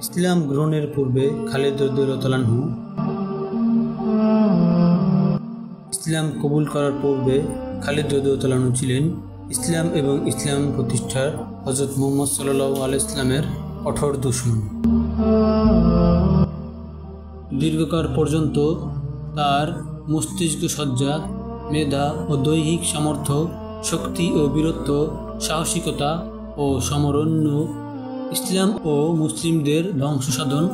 ইসলাম গ্রহণের পূর্বে খালিদ রাদিয়াল্লাহু আনহু, ইসলাম কবুল করার পূর্বে খালিদ রাদিয়াল্লাহু আনহু ছিলেন ইসলাম এবং ইসলাম প্রতিষ্ঠার হযরত মুহাম্মদ সাল্লাল্লাহু আলাইহি ওয়াসাল্লামের কঠোর দুশমন। দীর্ঘকাল পর্যন্ত তার মস্তিষ্ক সজ্জা, মেধা ও দৈহিক সামর্থ্য, শক্তি ও বীরত্ব, সাহসিকতা ও সমরণ্য ইসলাম ও মুসলিমদের ধ্বংস সাধন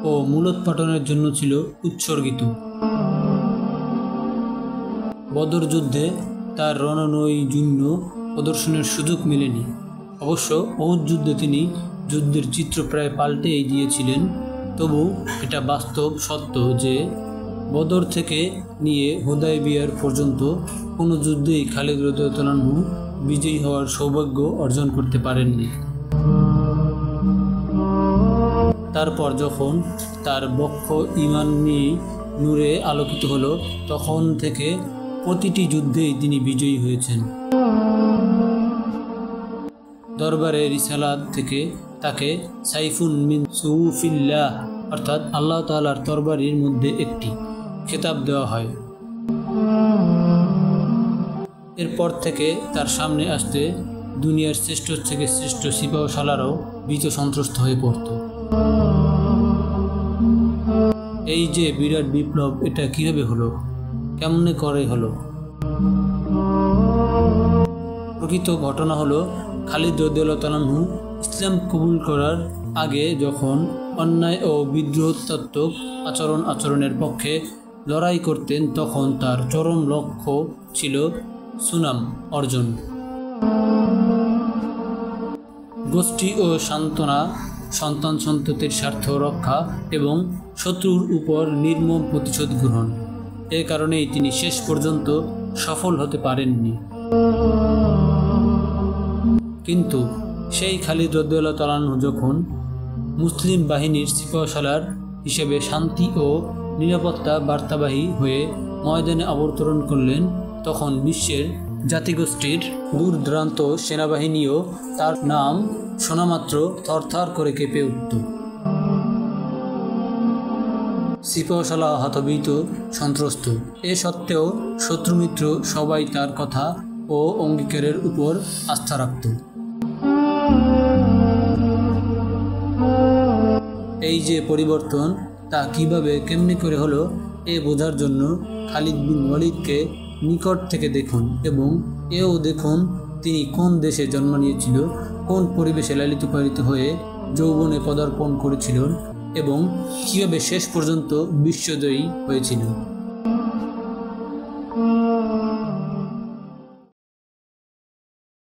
ও মূলোৎপাটনের জন্য ছিল উৎসর্গিত। বদর যুদ্ধে তার রণনৈপুণ্য প্রদর্শনের সুযোগ মেলেনি। অবশ্য উহুদ যুদ্ধে তিনি যুদ্ধের চিত্র প্রায় পাল্টেই দিয়েছিলেন। তবু এটা বাস্তব সত্য যে বদর থেকে নিয়ে হুদায়বিয়ার পর্যন্ত কোনো যুদ্ধেই খালিদ রাদিয়াল্লাহু আনহু বিজয়ী হওয়ার সৌভাগ্য অর্জন করতে পারেননি। তারপর যখন তার বক্ষ ঈমানী নূরে আলোকিত হলো, তখন থেকে প্রতিটি যুদ্ধেই তিনি বিজয়ী হয়েছেন। দরবারে রিসালাত থেকে তাকে সাইফুন মিন সুয়ুফিল্লাহ অর্থাৎ আল্লাহ তাআলার তরবারির মধ্যে একটি খেতাব দেওয়া হয়। এরপর থেকে তার সামনে আসতে দুনিয়ার শ্রেষ্ঠ থেকে শ্রেষ্ঠ সিপাহসালারও ভীত সন্ত্রস্ত হয়ে পড়ত। এই যে বিরাট বিপ্লব, এটা কিভাবে হলো, কেমনে করে হলো? প্রকৃত ঘটনা হলো, খালিদ রাদিয়াল্লাহু আনহু ইসলাম কবুল করার আগে যখন অন্যায় ও বিদ্রোহাত্মক আচরণের পক্ষে লড়াই করতেন, তখন তার চরম লক্ষ্য ছিল সুনাম অর্জন, গোষ্ঠী ও সান্ত্বনা, সন্তান সন্ততির স্বার্থ রক্ষা এবং শত্রুর উপর নির্মম প্রতিশোধ গ্রহণ। এ কারণেই তিনি শেষ পর্যন্ত সফল হতে পারেননি। কিন্তু সেই খালিদ রাদিয়াল্লাহু আনহু যখন মুসলিম বাহিনীর সিপাহসালার হিসেবে শান্তি ও নিরাপত্তা বার্তাবাহী হয়ে ময়দানে অবতরণ করলেন, তখন বিশ্বের জাতিগোষ্ঠীর দূরদূরান্ত সেনাবাহিনীও তার নাম শোনামাত্র থরথর করে কেঁপে উঠত। সিপাহসালা হতভীত, সন্ত্রস্ত। এ সত্ত্বেও শত্রুমিত্র সবাই তার কথা ও অঙ্গীকারের উপর আস্থা রাখত। এই যে পরিবর্তন, তা কিভাবে কেমনি করে হলো, এ বোঝার জন্য খালিদ বিন ওয়ালিদকে নিকট থেকে দেখুন এবং এও দেখুন তিনি কোন দেশে জন্ম নিয়েছিল, কোন পরিবেশে লালিত পালিত হয়ে যৌবনে পদার্পণ করেছিলেন এবং কীভাবে শেষ পর্যন্ত বিশ্বজয়ী হয়েছিল।